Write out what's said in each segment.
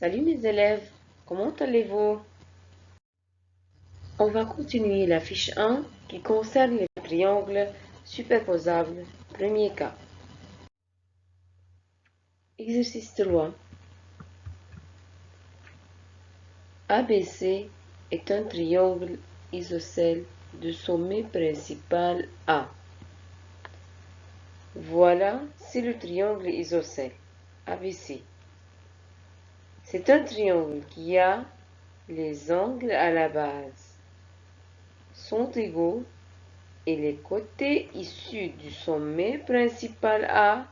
Salut mes élèves, comment allez-vous? On va continuer la fiche 1 qui concerne les triangles superposables. Premier cas. Exercice 3. ABC est un triangle isocèle de sommet principal A. Voilà, c'est le triangle isocèle ABC. C'est un triangle qui a les angles à la base sont égaux et les côtés issus du sommet principal A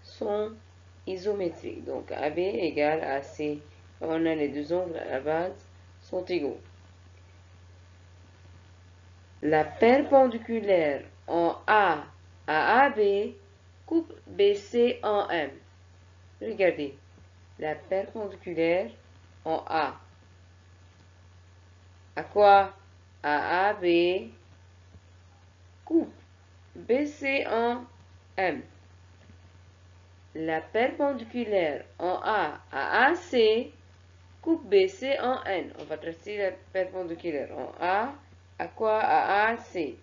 sont isométriques. Donc AB égale AC. On a les deux angles à la base sont égaux. La perpendiculaire en A à AB coupe BC en M. Regardez, la perpendiculaire en A. À quoi? À AB coupe BC en M. La perpendiculaire en A à AC coupe BC en N. On va tracer la perpendiculaire en A à quoi? À AC.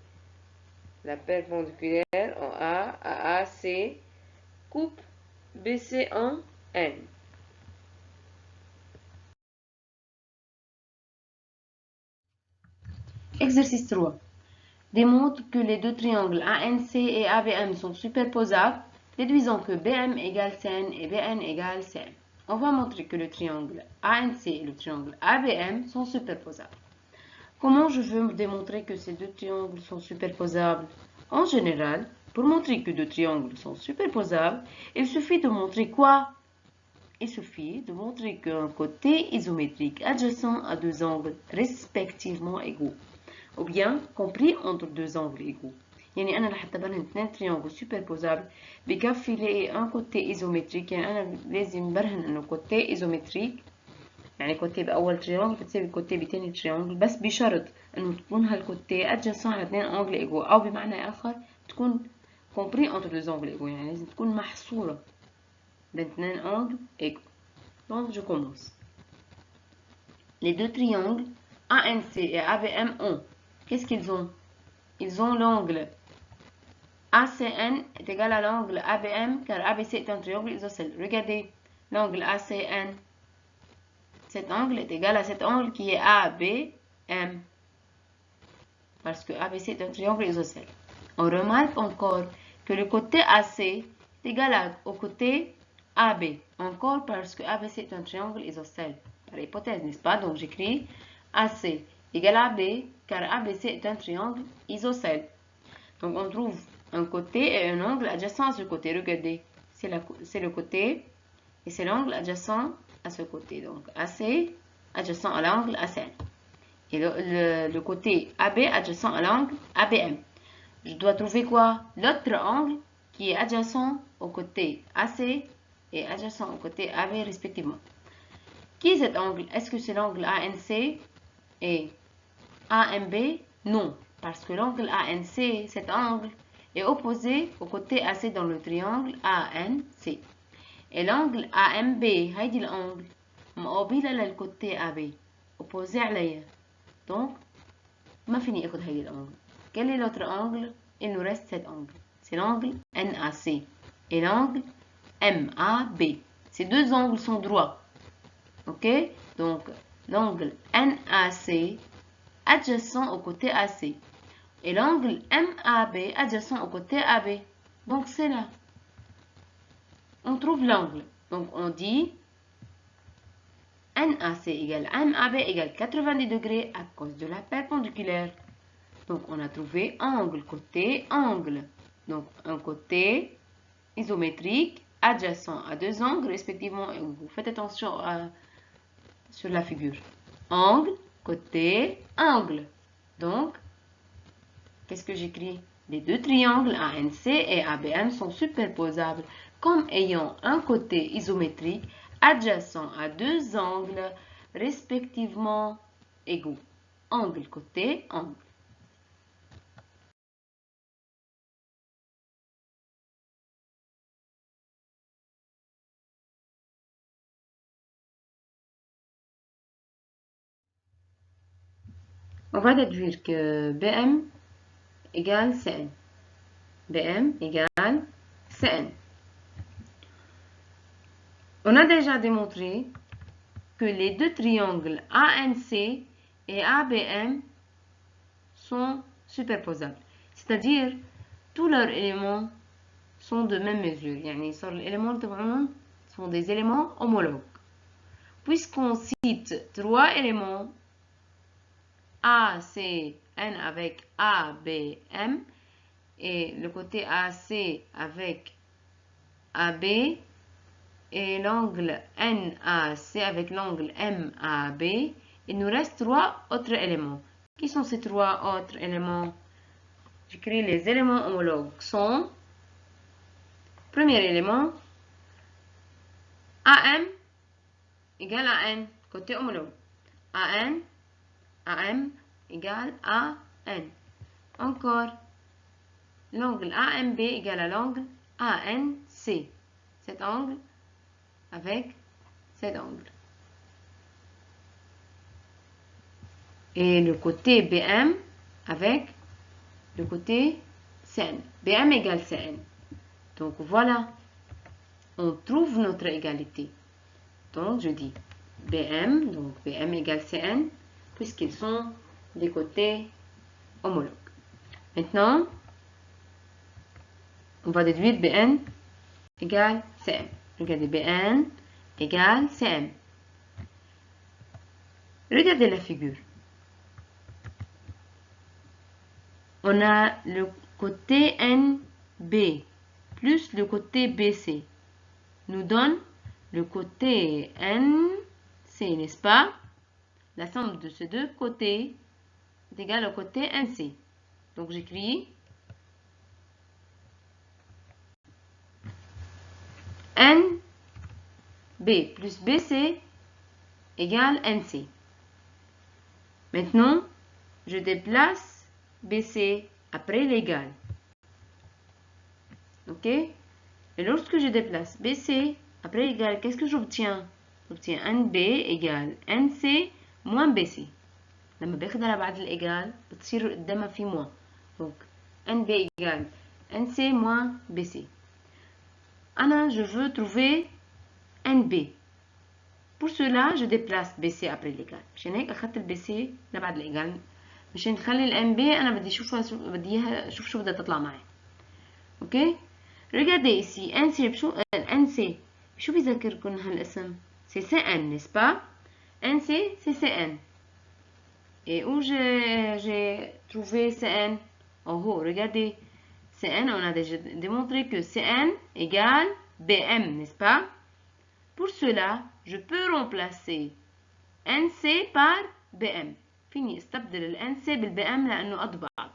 La perpendiculaire en A à AC coupe BC en N. Exercice 3. Démontre que les deux triangles ANC et ABM sont superposables, déduisant que BM égale CN et BN égale CM. On va montrer que le triangle ANC et le triangle ABM sont superposables. Comment je veux démontrer que ces deux triangles sont superposables? En général, pour montrer que deux triangles sont superposables, il suffit de montrer quoi? Il suffit de montrer qu'un côté isométrique adjacent à deux angles respectivement égaux, ou bien compris entre deux angles égaux. يعني أنا رح أعتبر اثنين triangles superposables بكفي لاقي un côté isométrique. يعني أنا لازم برهن إنه côté isométrique، يعني كوتي بأول تريانجل بتساوي كوتي بتاني تريانجل، بس بشرط إنه تكون هالكوتي أدجاسون على اتنين أنجل إيجو، أو بمعنى آخر تكون compris entre deux angles égaux، يعني لازم تكون محصورة بين اتنين أنجل إيجو. Donc je commence. Les deux triangles ANC et ABM ont, qu'est-ce qu'ils ont? Ils ont l'angle ACN est égal à l'angle ABM, car ABC est un triangle isocèle. Regardez, l'angle ACN, cet angle est égal à cet angle qui est ABM, parce que ABC est un triangle isocèle. On remarque encore que le côté AC est égal au côté AB, encore parce que ABC est un triangle isocèle, par hypothèse, n'est-ce pas? Donc j'écris AC égale AB, car ABC est un triangle isocèle. Donc on trouve un côté et un angle adjacent à ce côté. Regardez, c'est le côté et c'est l'angle adjacent à ce côté. Donc AC adjacent à l'angle ACN. Et le côté AB adjacent à l'angle ABM. Je dois trouver quoi? L'autre angle qui est adjacent au côté AC et adjacent au côté AB respectivement. Qui est cet angle? Est-ce que c'est l'angle ANC et AMB? Non, parce que l'angle ANC, cet angle, est opposé au côté AC dans le triangle ANC. Et l'angle AMB, هيدي l'angle مقابلة للكوتي AB, opposé عليها. Donc, ما فيني اخد هيدي l'angle. Quel est l'autre angle? Il nous reste cet angle. C'est l'angle NAC et l'angle MAB. Ces deux angles sont droits. Ok? Donc, l'angle NAC adjacent au côté AC et l'angle MAB adjacent au côté AB. Donc, c'est là. On trouve l'angle. Donc, on dit NAC égale MAB égale 90 degrés à cause de la perpendiculaire. Donc, on a trouvé angle, côté, angle. Donc, un côté isométrique adjacent à deux angles respectivement. Vous faites attention sur la figure. Angle, côté, angle. Donc, qu'est-ce que j'écris? Les deux triangles ANC et ABM sont superposables comme ayant un côté isométrique adjacent à deux angles respectivement égaux. Angle, côté, angle. On va déduire que BM égale CN. BM égale CN. On a déjà démontré que les deux triangles ANC et ABM sont superposables. C'est-à-dire, tous leurs éléments sont de même mesure. يعني صار الإيليمون تبعهم sont des éléments homologues. Puisqu'on cite trois éléments ACN avec ABM et le côté AC avec AB et l'angle NAC avec l'angle MAB, il nous reste trois autres éléments. Qui sont ces trois autres éléments? J'écris les éléments homologues sont, premier élément, AM égale AN, côté homologue. AM égale AN. Encore, l'angle AMB égale à l'angle ANC. Cet angle avec cet angle. Et le côté BM avec le côté CN. BM égale CN. Donc voilà, on trouve notre égalité. Donc je dis BM, donc BM égale CN, puisqu'ils sont des côtés homologues. Maintenant, on va déduire BN égale CM. Regardez, BN égale CM. Regardez la figure. On a le côté NB plus le côté BC nous donne le côté NC, n'est-ce pas? La somme de ces deux côtés est égale au côté NC. Donc j'écris NB plus BC égale NC. Maintenant, je déplace BC après l'égal. Ok? Et lorsque je déplace BC après l'égal, qu'est-ce que j'obtiens? J'obtiens NB égale NC moins BC. لما باخدها بعد الإيجال بتصير قدامها في moins. Donc NB égale NC moins BC. Je veux trouver NB. Pour cela, je déplace BC après l'égal. عشان هيك أخذت الBC لبعد الإيجال. مشان نخلي الNB أنا بدي أشوف شو بدها تطلع معي. أوكي؟ Regardez ici, NC شو بيذكركم هالاسم؟ C'est CN, n'est-ce pas? NC, c'est CN. Et où j'ai trouvé CN? En haut, regardez. CN, on a déjà démontré que CN égale BM, n'est-ce pas? Pour cela, je peux remplacer NC par BM. فيني استبدل ال NC بال BM لأنه قد بعض.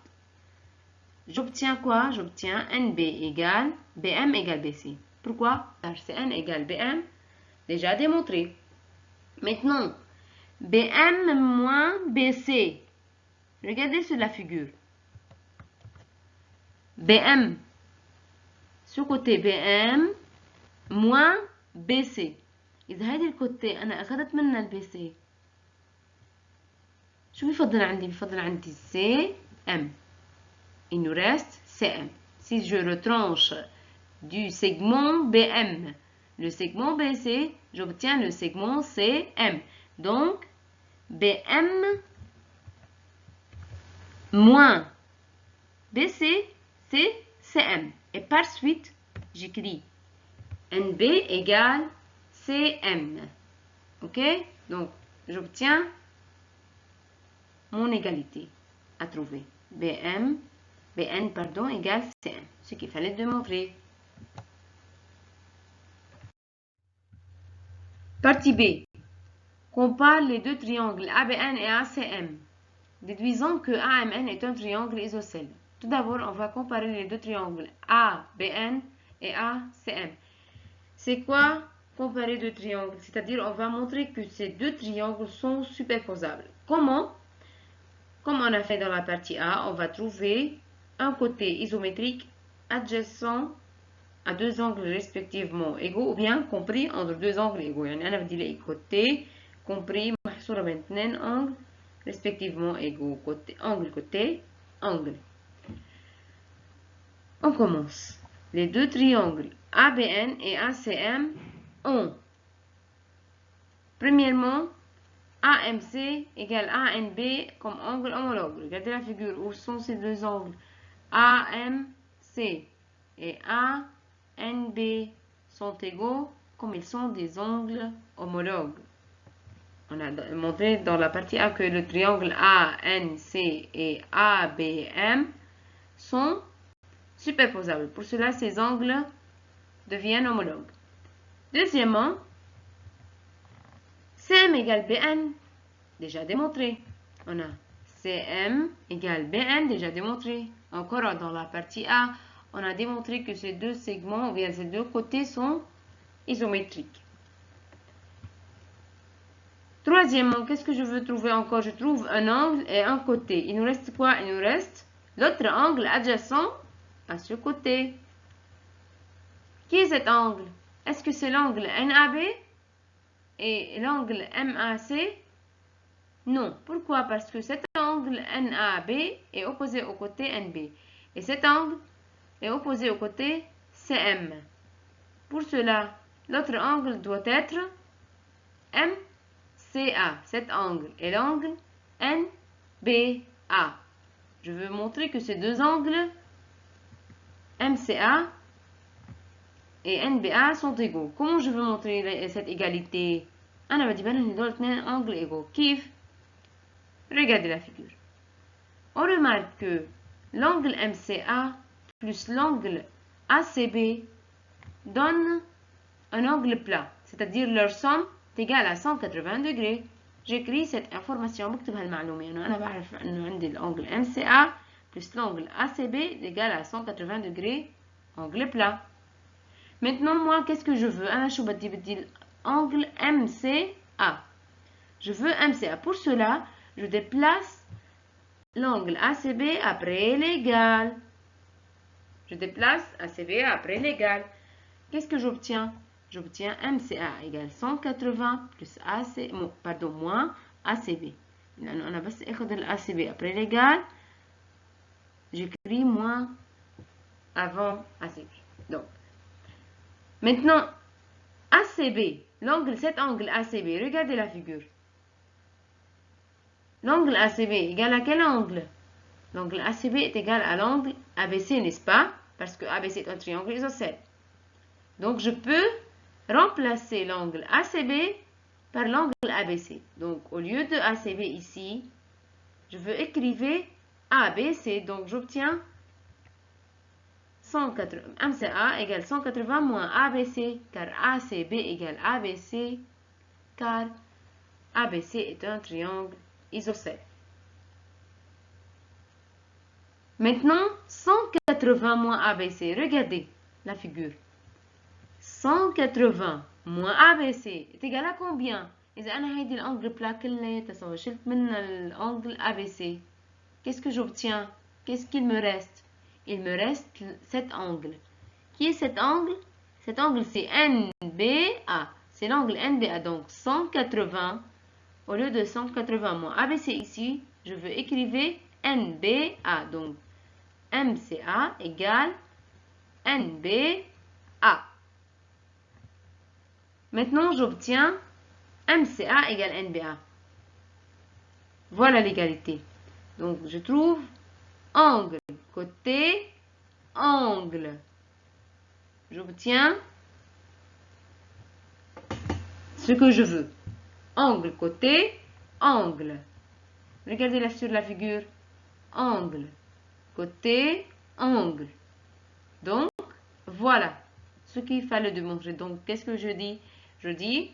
J'obtiens quoi? J'obtiens NB égale BM égale BC. Pourquoi? Car CN égale BM, déjà démontré. Maintenant, BM moins BC. Regardez sur la figure. BM, ce côté BM moins BC. إذا هيدي الكتة أنا أخذت منها الBC، شو بفضل عندي؟ بفضل عندي CM. Il nous reste CM. Si je retranche du segment BM le segment BC, j'obtiens le segment CM. Donc, BM moins BC, c'est CM. Et par suite, j'écris NB égale CM. Ok? Donc, j'obtiens mon égalité à trouver. BN égale CM. Ce qu'il fallait démontrer. Partie B. Compare les deux triangles ABN et ACM. Déduisons que AMN est un triangle isocèle. Tout d'abord, on va comparer les deux triangles ABN et ACM. C'est quoi comparer deux triangles? C'est-à-dire, on va montrer que ces deux triangles sont superposables. Comment? Comme on a fait dans la partie A, on va trouver un côté isométrique adjacent à deux angles respectivement égaux ou bien compris entre deux angles égaux. يعني أنا بدي لاقي côté compris محصورة بين اثنين angles respectivement égaux côté, angle. On commence. Les deux triangles ABN et ACM ont, premièrement, AMC égale ANB comme angle homologue. Regardez la figure, où sont ces deux angles? AMC et ANB sont égaux comme ils sont des angles homologues. On a montré dans la partie A que le triangle ANC et ABM sont superposables. Pour cela, ces angles deviennent homologues. Deuxièmement, CM égale BN, déjà démontré. On a CM égale BN, déjà démontré. Encore dans la partie A, on a démontré que ces deux segments, ou bien ces deux côtés, sont isométriques. Troisièmement, qu'est-ce que je veux trouver encore? Je trouve un angle et un côté. Il nous reste quoi? Il nous reste l'autre angle adjacent à ce côté. Qui est cet angle? Est-ce que c'est l'angle NAB et l'angle MAC? Non. Pourquoi? Parce que cet angle NAB est opposé au côté NB. Et cet angle est opposé au côté CM. Pour cela, l'autre angle doit être MCA. Cet angle est l'angle NBA. Je veux montrer que ces deux angles MCA et NBA sont égaux. Comment je veux montrer cette égalité? أنا بدي بان إن دول اثنين angles égaux. كيف؟ Regardez la figure. On remarque que l'angle MCA plus l'angle ACB donne un angle plat, c'est-à-dire leur somme est égale à 180 degrés. J'écris cette information بكتب هالمعلومة إنه أنا بعرف إنه عندي الangle MCA plus l'angle ACB est égal à 180 degrés, angle plat. Maintenant, moi, qu'est-ce que je veux? أنا شو بدي l'angle MCA. Je veux MCA. Pour cela, je déplace l'angle ACB après l'égal. Je déplace ACB après l'égal. Qu'est-ce que j'obtiens? J'obtiens MCA égale 180 plus moins ACB. لأنه أنا بس أخذ الACB après l'égal, j'écris moins avant ACB. Donc, maintenant, ACB, cet angle ACB, regardez la figure. L'angle ACB égale à quel angle? L'angle ACB est égal à l'angle ABC, n'est-ce pas? Parce que ABC est un triangle isocèle. Donc, je peux remplacer l'angle ACB par l'angle ABC. Donc, au lieu de ACB ici, je veux écrire ABC. Donc, j'obtiens 180, MCA égale 180 moins ABC, car ACB égale ABC, car ABC est un triangle isocèle. Maintenant, 180 moins ABC. Regardez la figure. 180 moins ABC est égal à combien? إذا أنا هيدي الأنجل بلا كلياتها سوا شلت منها الأنجل ABC, qu'est-ce que j'obtiens? Qu'est-ce qu'il me reste? Il me reste cet angle. Qui est cet angle? Cet angle, c'est NBA. C'est l'angle NBA. Donc, 180. Au lieu de 180 moins ABC ici, je veux écrire NBA. Donc, MCA égale NBA. Maintenant, j'obtiens MCA égale NBA. Voilà l'égalité. Donc, je trouve angle, côté, angle. J'obtiens ce que je veux. Angle, côté, angle. Regardez sur la figure. Angle, côté, angle. Donc, voilà ce qu'il fallait démontrer. Donc, qu'est-ce que je dis? Je dis,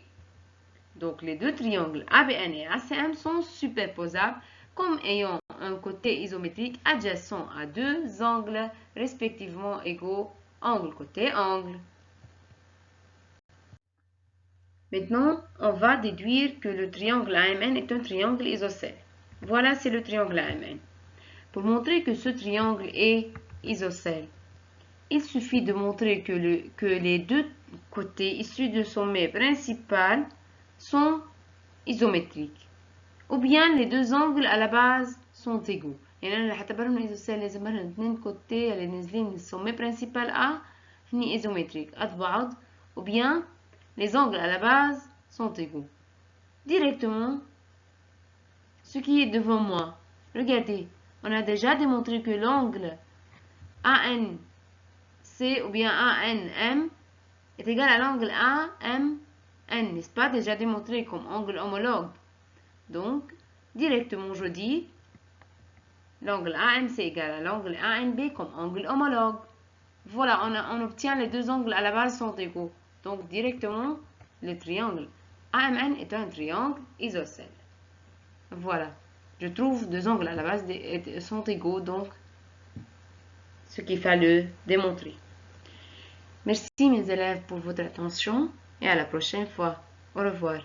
donc les deux triangles ABN et ACM sont superposables comme ayant un côté isométrique adjacent à deux angles respectivement égaux, angle côté angle. Maintenant, on va déduire que le triangle AMN est un triangle isocèle. Voilà, c'est le triangle AMN. Pour montrer que ce triangle est isocèle, il suffit de montrer que les deux côtés issus du sommet principal sont isométriques. ou bien les deux angles à la base sont égaux. يعني أنا رح أعتبرهم إيزوسيل لازم مرن اتنين كوتي اللي نازلين من السومي برينسيبال A هني إيزومتريك قد بعض ou bien les angles à la base sont égaux. Directement, ce qui est devant moi, regardez, on a déjà démontré que l'angle ANC ou bien ANM est égal à l'angle AMN, n'est-ce pas, déjà démontré comme angle homologue. Donc, directement, je dis l'angle ANC égal à l'angle ANB comme angle homologue. Voilà, on obtient les deux angles à la base sont égaux. Donc, directement, le triangle AMN est un triangle isocèle. Voilà, je trouve deux angles à la base sont égaux, donc ce qu'il fallait démontrer. Merci mes élèves pour votre attention et à la prochaine fois. Au revoir.